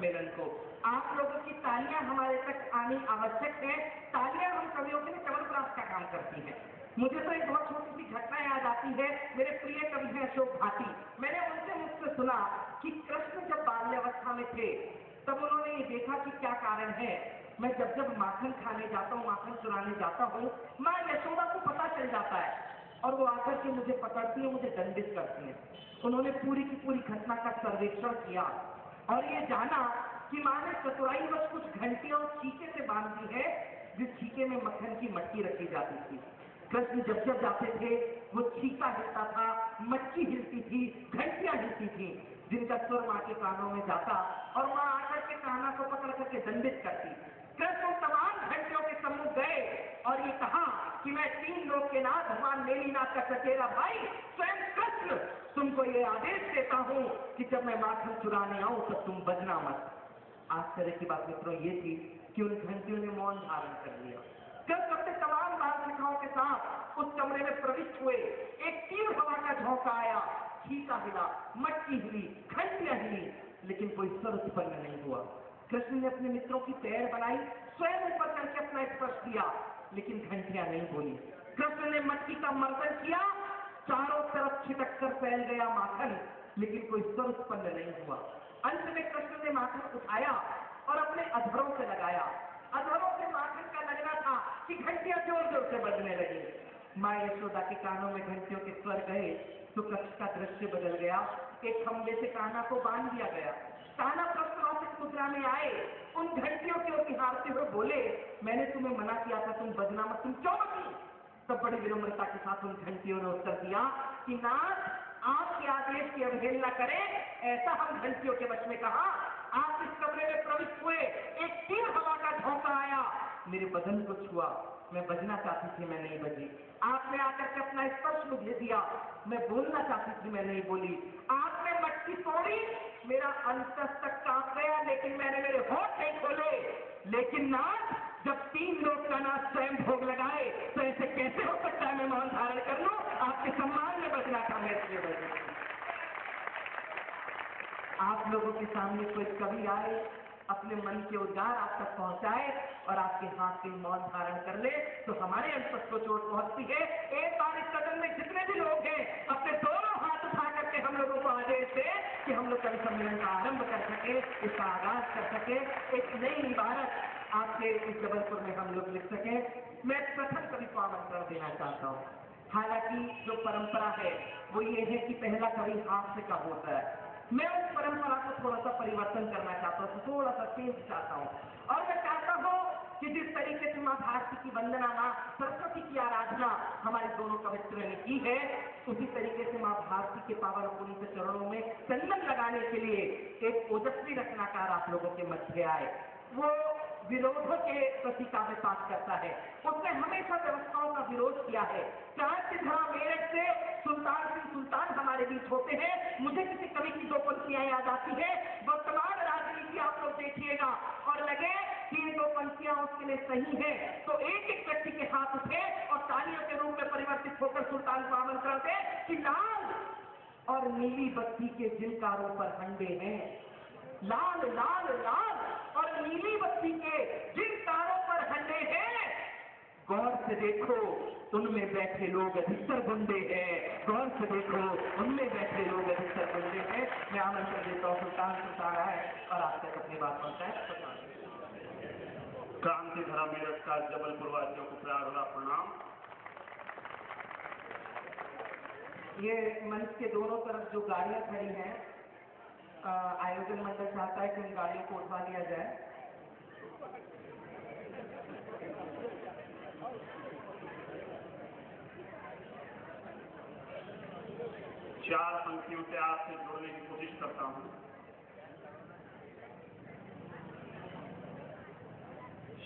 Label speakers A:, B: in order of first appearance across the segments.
A: सम्मेलन को। आप लोगों की तालियां हमारे तक आनी आवश्यक है। तालियां हम कवियों के लिए चमनप्रास का काम करती हैं। मुझे तो एक बहुत छोटी सी घटना याद आती है। मेरे प्रिय कवि हैं अशोक भाटी। मैंने उनसे मुझसे सुना कि कृष्ण जब बाल्यावस्था में थे तब उन्होंने ये देखा कि क्या कारण है, मैं जब जब माखन खाने जाता हूँ, माखन चुराने जाता हूँ, माँ यशोदा को पता चल जाता है और वो आकर के मुझे पकड़ती है, मुझे दंडित करती है। उन्होंने पूरी की पूरी घटना का सर्वेक्षण किया और ये जाना कि माँ ने चतुराईवश कुछ घंटियां और छीके से बांध दी है, जिस छीके में मक्खन की मट्टी रखी जाती थी। कृष्ण जब जब जाते थे वो छीका हिलता था, मटकी हिलती थी, घंटियां हिलती थी, जिनका स्वर माँ के कानों में जाता और माँ आकर के कान्हा को पकड़ करके दंडित करती। कृष्ण तमाम घंटियों के सम्मुख गए और ये कहा कि मैं 3 लोक के नाथ भगवान मेलीनाथ का चचेरा भाई स्वयं कृष्ण तुमको ये आदेश देता हूं कि जब मैं माखन चुराने आऊं तब तुम बजना मत। आश्चर्य की बात मित्रों ये थी कि उन घंटियों ने मौन धारण कर लिया। कृष्ण अपने तमाम बाल सखाओं के साथ उस कमरे में प्रविष्ट हुए। एक तीव्र हवा का झोंका आया, छीका हिला, मटकी हिली, घंटियां हिली, लेकिन कोई स्वर उत्पन्न नहीं हुआ। कृष्ण ने अपने मित्रों की पैर बनाई, स्वयं ऊपर करके अपना स्पर्श किया, लेकिन घंटियां नहीं बोली। कृष्ण ने मटकी का मर्दन किया, चारों तरफ छिटक कर फैल गया माखन, लेकिन कोई स्वर उत्पन्न नहीं हुआ। अंत में कृष्ण ने माखन उठाया और अपने अधरों से लगाया। अधरों से माखन का लगना था कि घंटियां जोर जोर से बजने लगी। माँ यशोदा के कानों में घंटियों के स्वर गए तो कक्ष का दृश्य बदल गया। एक खंबे से कान्हा को बांध दिया गया। कान्हा प्रश्नवाचक मुद्रा में आए, उन घंटियों की ओर निहारते हुए बोले, मैंने तुम्हें मना किया था, तुम बजना मत, तुम क्यों बजी? तब बड़ी विनम्रता के साथ उन घंटियों ने उत्तर दिया कि नाथ, आपके आदेश की अवहेलना करें ऐसा हम घंटियों के वश में कहा। आप इस कमरे में प्रविष्ट हुए, एक तीव्र हवा का झोंका आया, मेरे बदन को छुआ, मैं बजना चाहती थी, मैं नहीं बजी। आपने आकर के अपना स्पर्श मुझे दिया, मैं बोलना चाहती थी, मैं नहीं बोली। आपने मटकी तोड़ी, मेरा अंतस तक कांप गया, लेकिन मैंने मेरे होठ नहीं खोले। लेकिन नाथ, जब 3 लोग का नाथ स्वयं भोग लगाए तो ऐसे कैसे हो सकता है मैं मौन धारण कर लूं? आपके सम्मान में बजना था, मैं इसलिए बजी। आप लोगों के सामने कोई कवि आए, अपने मन के उद्गार आप तक पहुंचाए और आपके हाथ से मौन धारण कर ले तो हमारे अंतस को चोट पहुंचती है। एक बार इस सदन में जितने भी लोग हैं अपने दोनों हाथ उठा करके हम लोगों को आदेश दे कि हम लोग कवि सम्मेलन का आरंभ कर सके, इसका आगाज कर सके, एक नई इबारत आपके इस जबलपुर में हम लोग लिख सके। मैं प्रथम कवि को आमंत्रण देना चाहता हूँ। हालांकि जो परंपरा है वो ये है कि पहला कवि हास्य का होता है। मैं उस परंपरा को थोड़ा सा परिवर्तन करना चाहता हूँ, थोड़ा सा चेंज चाहता हूँ और मैं चाहता हूँ कि जिस तरीके से माँ भारती की वंदना, माँ सरस्वती की आराधना हमारे दोनों कवित्रों ने की है, उसी तरीके से माँ भारती के पावन पुनीत चरणों में चंदन लगाने के लिए एक ओजस्वी रचनाकार आप लोगों के मध्य आए। वो विरोधों के प्रति काव्य पाठ करता है, उसने हमेशा व्यवस्थाओं का विरोध किया है। क्रांतिधरा मेरठ से सुल्तान सिंह सुल्तान हमारे बीच होते हैं। मुझे किसी कवि की 2 पंक्तियां याद आती है। वर्तमान राजनीति आप लोग देखिएगा और लगे कि ये 2 पंक्तियां उसके लिए सही है तो एक एक व्यक्ति के हाथ उठे और तालियों के रूप में परिवर्तित होकर सुल्तान को आमंत्रण दे कि लाल और नीली बत्ती के जिन कारों पर हंडे हैं, लाल लाल लाल और नीली बत्ती के जिन तारों पर हंडे हैं, गौर से देखो उनमें बैठे लोग अधिकतर गुंडे हैं। गौर से देखो उनमें बैठे लोग अधिकतर गुंडे हैं। मैं आमंत्रण देता हूँ सुल्तान आए और आप तक अपनी बात पहुंचाए।
B: क्रांतिधरा मेरठ का जबलपुर वासियों को प्यार भरा प्रणाम।
A: ये मंच के दोनों तरफ जो गाड़ियां खड़ी हैं, आयोजन मंडल चाहता है कि उन गाड़ियों को उठवा लिया जाए।
B: चार पंक्तियों से आपसे जोड़ने की कोशिश करता हूं।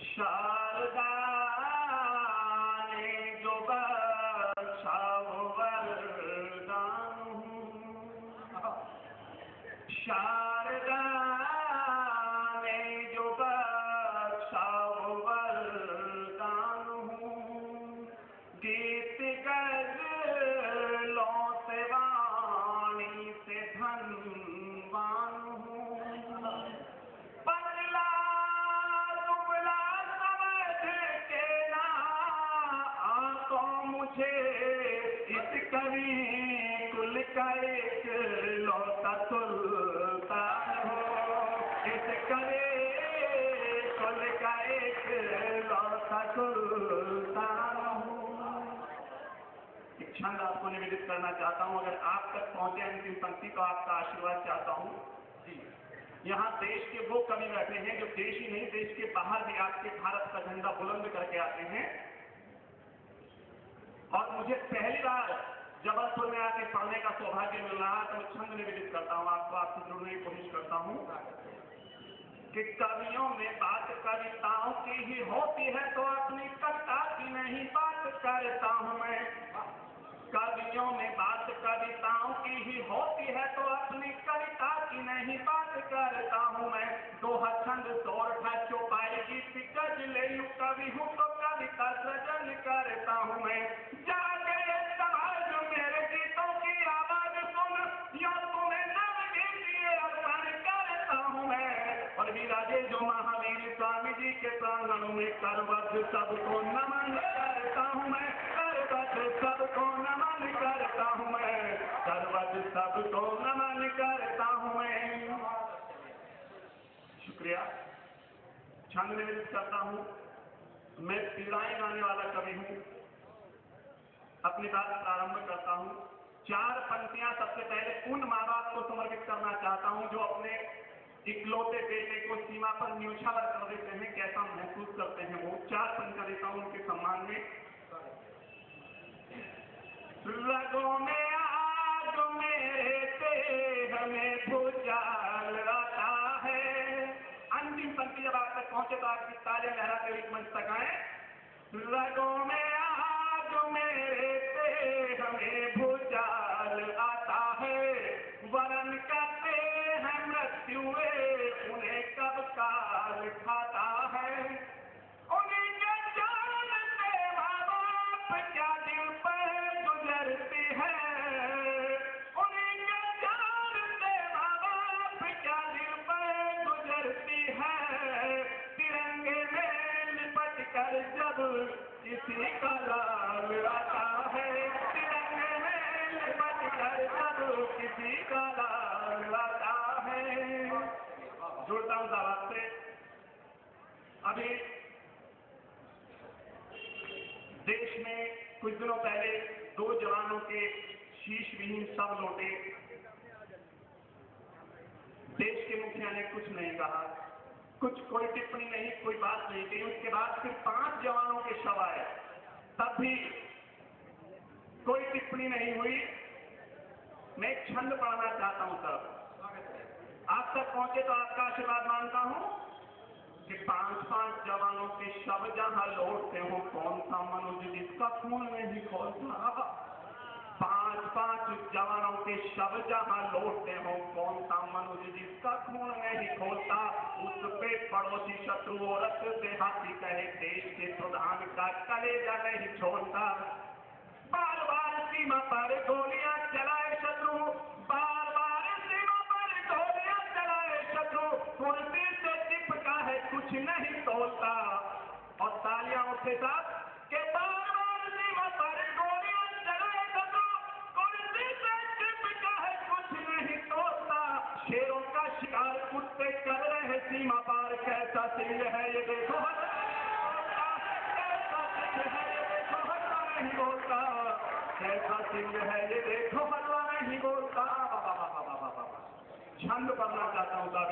B: शारदा ने जो बख्शा वो वरदान हूं, शारदा ने जो बख्शा वो वरदान हूं, गीत गज़लों से वाणी से धनवान हूं, मुझे इस कवि कुल का एक लौता सुल्तान हो, इस कवि कुल का एक लौता सुल्तान हो। एक छंद आपको निवेदित करना चाहता हूं, अगर आप तक पहुंचे अंतिम पंक्ति तो आपका आशीर्वाद चाहता हूं। यहाँ देश के वो कवि बैठे हैं जो देश ही नहीं देश के बाहर भी आपके भारत का झंडा बुलंद करके आते हैं, और मुझे पहली बार जबलपुर में आके पढ़ने का सौभाग्य मिल रहा है, तो मैं छंद निवेदित करता हूँ आपको, आपसे जुड़ने की कोशिश करता हूँ कि कवियों में बात कविताओं की ही होती है, तो अपनी कविता की नहीं बात करता हूँ मैं। कवियों में बात कविताओं की ही होती है, तो अपनी कविता की नहीं बात करता हूँ मैं। दोहा छंद सोरठा चौपाई गीत गजल यूं कवि हूँ तो कविता सृजन करता हूँ मैं। जागे समाज मेरे गीतों की आवाज सुन, यो तुम्हें नवगीत ये अर्पण करता हूँ मैं। और विराजे जो महावीर स्वामी जी के प्रांगण में करवत सबको नमन करता हूँ मैं, करवत सबको नमन करता हूँ मैं, करवत सबको नमन करता हूँ मैं। शुक्रिया। छंद निवेदित करता हूँ। मैं पीड़ाएं गाने वाला कवि हूँ। अपनी बात प्रारंभ करता हूँ। 4 पंक्तियां सबसे पहले उन माँ बाप को समर्पित करना चाहता हूँ जो अपने इकलौते बेटे को सीमा पर न्योछावर कर देते हैं, कैसा महसूस करते हैं वो। 4 पंक्तियां देता हूँ उनके सम्मान में। रगों में आग मेरे देह में भूचाल आता है। अंतिम पंक्ति जब आप तक पहुंचे तो आपकी तालियां लहराते हुए मंच तक आए। रगों में आग मेरे देह में भूचाल आता है, वरन करते हैं मृत्यु उन्हें कब काल खाता है। उन्हीं के जानते माँ बाप क्या दिल पर गुजरती है, उन्हीं के जानते माँ बाप क्या दिल पर गुजरती है। तिरंगे में लिपट कर जब किसी का लाल आता है, तिरंगे में लिपट कर जब किसी का लाल आता है। जुड़ता हूं साहब से। अभी देश में कुछ दिनों पहले 2 जवानों के शीश विहीन शव लौटे। देश के मुखिया ने कुछ नहीं कहा, कोई टिप्पणी नहीं, कोई बात नहीं कही। उसके बाद फिर 5 जवानों के शव आए, तब भी कोई टिप्पणी नहीं हुई। मैं एक छंद पढ़ना चाहता हूं सर, आप तक पहुंचे तो आपका आशीर्वाद मांगता हूं कि 5-5 जवानों के शव जहां लौटते हो, कौन सा मनुष्य जिसका खून नहीं खौलता। 5-5 जवानों के शव जहां लौटते हो, कौन सा मनुष्य जिसका खून नहीं खौलता। उस पे पड़ोसी शत्रु औरत देहाती कहे, देश के प्रधान का कलेजा नहीं छोड़ता। बार बार सीमा पर गोलियां चलाए शत्रु, बार बार सीमा पर गोलियां चलाए शत्रु, कुर्सी से चिपका है कुछ नहीं तोलता। और तालियां उसके साथ के बार बार सीमा पर गोलियां चलाए शत्रु, कुर्सी से चिपका है कुछ नहीं तोलता। शेरों का शिकार कुत्ते कर रहे सीमा पार, कैसा सिंह है ये देखो, कैसा सिंह है ये देखो, हल्ला नहीं बोलता, कैसा सिंह है ये देखो, हल्ला नहीं बोलता। छंद पढ़ना चाहता हूं साहब।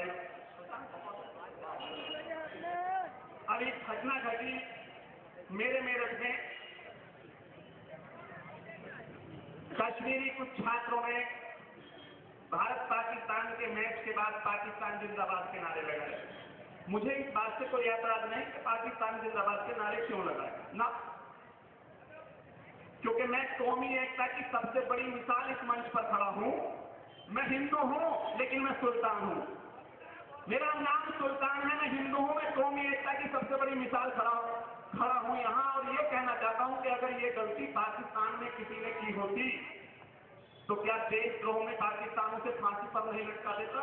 B: अभी घटना घटी मेरे मेरठ में। कश्मीरी कुछ छात्रों ने भारत पाकिस्तान के मैच के बाद पाकिस्तान जिंदाबाद के नारे लगाए। मुझे इस बात से कोई ऐतराज नहीं कि पाकिस्तान जिंदाबाद के नारे क्यों लगाए ना, क्योंकि मैं कौमी एकता की सबसे बड़ी मिसाल इस मंच पर खड़ा हूं। मैं हिंदू हूं लेकिन मैं सुल्तान हूं, मेरा नाम सुल्तान है, मैं हिंदू हूं, मैं कौमी एकता की सबसे बड़ी मिसाल खड़ा हूं यहां। और ये कहना चाहता हूं कि अगर ये गलती पाकिस्तान में किसी ने की होती तो क्या देशद्रोह में पाकिस्तान उसे फांसी पर नहीं लटका देता।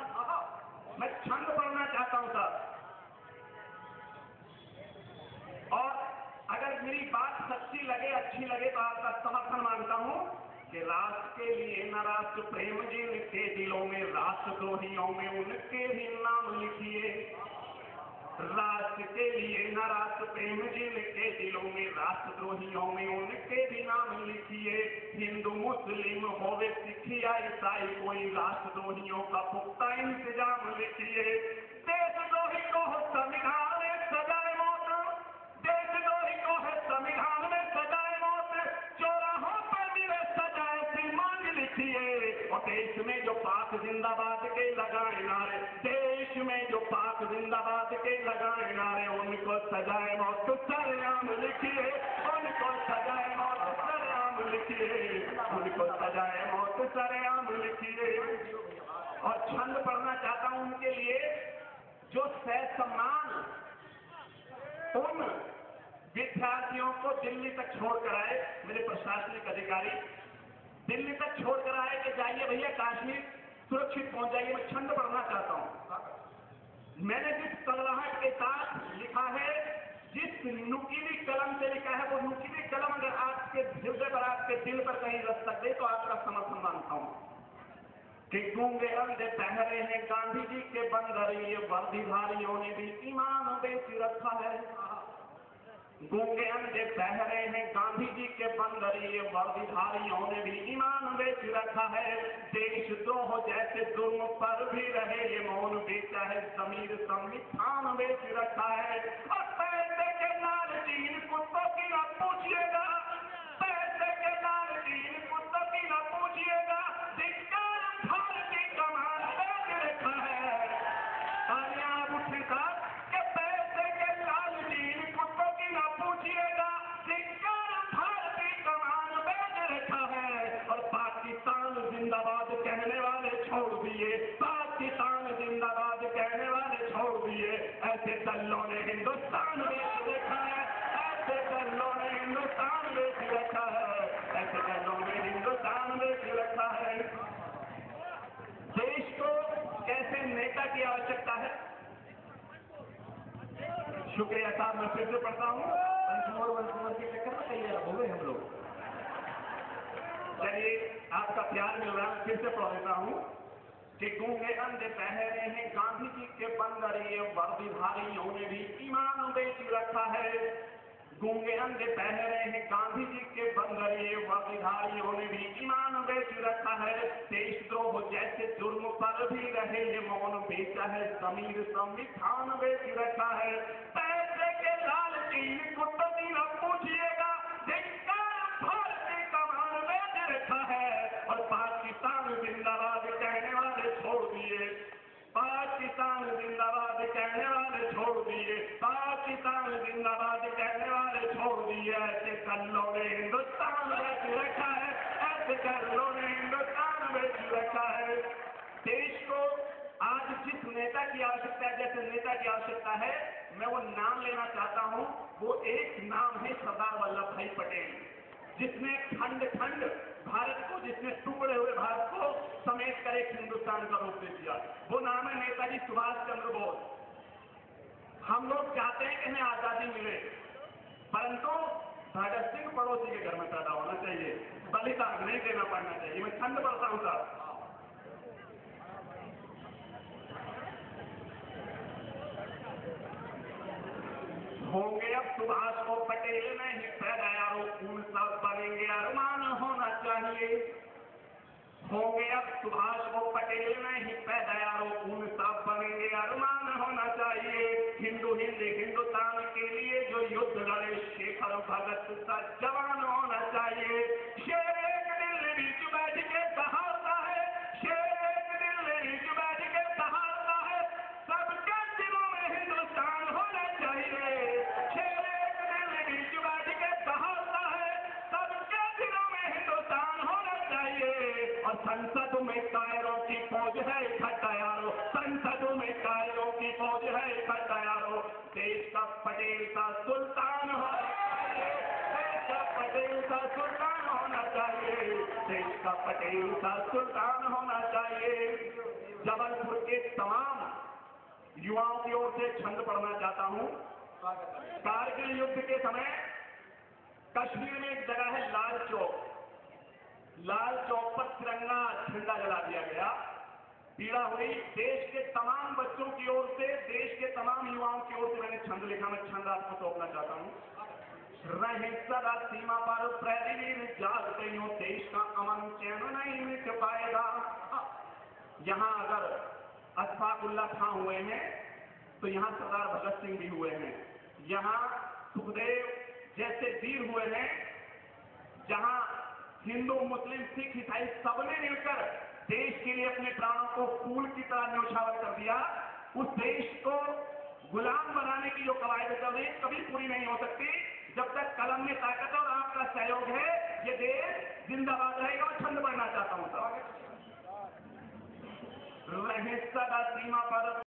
B: मैं छंद पढ़ना चाहता हूं सर। और अगर मेरी बात सच्ची लगे, अच्छी लगे तो आपका समर्थन मांगता हूं कि राष्ट्र के लिए न राष्ट्र प्रेम जिनके दिलों में, राष्ट्रद्रोहियों में उनके भी नाम लिखिए। राष्ट्र के लिए न राष्ट्र प्रेम जिनके दिलों में, राष्ट्रद्रोहियों में उनके भी नाम लिखिए। हिंदू मुस्लिम होवे सिख या ईसाई, कोई राष्ट्रद्रोहियों का पुख्ता इंतजाम लिखिए। देशद्रोही को हो संविधान में सजाए मौत, देशद्रोही को है संविधान में सजाए मौत, चौराहों पर मिले सजाए सी मांग लिखिए। और देश में जो पाक जिंदाबाद के लगाए नारे, देश में जो पाक जिंदाबाद के लगाए नारे, उनको सजाए मौत सरेआम लिखिए, उनको सजाए मौत सरेआम लिखिए, उनको सजाए मौत सरेआम लिखिए। और छंद पढ़ना चाहता हूं उनके लिए जो ससम्मान उन विद्यार्थियों को दिल्ली तक छोड़कर आए, मेरे प्रशासनिक अधिकारी दिल्ली तक छोड़कर आए कि जाइए भैया कश्मीर सुरक्षित पहुंच जाइए। मैं छंद पढ़ना चाहता हूं। मैंने जिस तड़वाहट के साथ लिखा है, जिस नुकीली कलम से लिखा है, वो नुकीली कलम अगर आपके हृदय पर, आपके दिल पर कहीं दस्तक दे तो आपका समर्थन मांगता हूं कि गूंगे अंधे बहरे हैं गांधी जी के बंदर, ये वर्दीधारियों ने भी ईमान बेच रखा है। गूंगे अंधे बहरे हैं गांधी जी के बंदर, ये वर्दीधारियों ने भी ईमान बेच रखा है। देशद्रोह जैसे जुर्म पर भी रहे ये मौन बेचा है, जमीर संविधान बेच रखा है। और पैसे के लालची इन कुत्तों की ना पूछिएगा, पैसे के लालची इन कुत्तों की ना पूछिएगा, धिक्कार भारतीय कमान बेच रखा है। कामयाब उठे साथ के पैसे के लालची इन कुत्तों की ना पूछिएगा, धिक्कार भारतीय कमान बेच रखा है। और पाकिस्तान जिंदाबाद कहने वाले छोड़ दिए, पाकिस्तान जिंदाबाद कहने वाले छोड़ दिए। ऐसे दल्लों ने हिंदुस्तान बेच रखा है, ऐसे दल्लों ने हिंदुस्तान बेच रखा है, ऐसे दल्लों ने हिंदुस्तान बेच रखा है। देश को कैसे नेता की आवश्यकता है? शुक्रिया साहब, मैं फिर से पढ़ता हूँ। वंशमोर के चक्कर में तैयार हो गए हम लोग। चलिए, आपका प्यार मिल रहा है, फिर से पढ़ देता हूँ कि गूंगे अंधे बहरे हैं गांधी जी के बंदर, ये वर्दीधारियों ने भी ईमान बेच रखा है। गूंगे अंधे बहरे हैं गांधी जी के बंदर, ये वर्दीधारियों ने भी ईमान बेच रखा है। देशद्रोह जैसे जुर्म पर भी रहे ये मौन बेचा है, जमीर संविधान बेच रखा है। पैसे के लालची कुत्तों की न पूछिएगा, भारतीय कमान बेच रखा है। और पाकिस्तान जिंदाबाद कहने वाले छोड़ दिए, पाकिस्तान जिंदाबाद कहने वाले छोड़ दिए, पाकिस्तान जिंदाबाद कहने वाले छोड़ दिए। ऐसे कल्लों ने हिंदुस्तान बेच रखा है, ऐसे कल्लों ने हिंदुस्तान बेच रखा है। देश को आज जिस नेता की आवश्यकता है, जैसे नेता की आवश्यकता है, मैं वो नाम लेना चाहता हूं। वो एक नाम है सरदार वल्लभ भाई पटेल, जिसने खंड खंड भारत को, जिसने टुकड़े हुए भारत को समेट कर एक हिंदुस्तान का रूप दे दिया। वो नाम है नेताजी सुभाष चंद्र बोस। हम लोग चाहते हैं कि हमें आजादी मिले, परंतु भगत सिंह पड़ोसी के घर में पैदा होना चाहिए, बलिदान नहीं देना पड़ना चाहिए। मैं खंड पढ़ता हूं साहब। होंगे अब सुभाष को पटेल नहीं पैदा यारो, फूल सब बनेंगे अरमान होना चाहिए। होंगे अब सुभाष को पटेल नहीं पैदा यारो, फूल सब बनेंगे अरमान होना चाहिए। हिंदू हिंदुस्तान के लिए जो युद्ध लड़े, शेखर भगत सा जवान होना चाहिए। शेर एक दिल बीच बैठ के दहाड़ता है, शेर एक दिल बीच बैठ के दहाड़ता है, सबके दिलों में हिंदुस्तान होना चाहिए। शेर एक दिल बीच बैठ के दहाड़ता है, सबके दिलों में हिंदुस्तान होना चाहिए। और संसद में कायरों की फौज है इकट्ठा यारो, संसद में कायरों की फौज है इकट्ठा यारो। देश का पटेल का सुल्तान होना चाहिए, देश का पटेल का सुल्तान होना चाहिए, देश का पटेल का सुल्तान होना चाहिए। जबलपुर के तमाम युवाओं की ओर से छंद पढ़ना चाहता हूं। कारगिल युद्ध के समय कश्मीर में एक जगह है लाल चौक। लाल चौक पर तिरंगा झंडा जला दिया गया। पीड़ा हुई। देश के तमाम बच्चों की ओर से, देश के तमाम युवाओं की ओर से मैंने छंद लिखा। मैं छंद आपको सौंपना चाहता हूं। रहे सदा सीमा पर प्रहरी वीर जागते यूं, देश का अमन चैन नहीं मिट पाएगा। यहां अगर अशफाक उल्लाह खां हुए हैं तो यहां सरदार भगत सिंह भी हुए हैं। यहां सुखदेव जैसे वीर हुए हैं। जहां हिंदू, मुस्लिम, सिख, ईसाई सबने मिलकर देश के लिए अपने प्राणों को फूल की तरह न्यौछावर कर दिया। उस देश को गुलाम बनाने की जो कवायद चल रही कभी पूरी नहीं हो सकती जब तक कलम में ताकत और आपका सहयोग है। ये देश जिंदाबाद रहेगा। और छंद पढ़ना चाहता हूं साहब। रहे सदा सीमा पर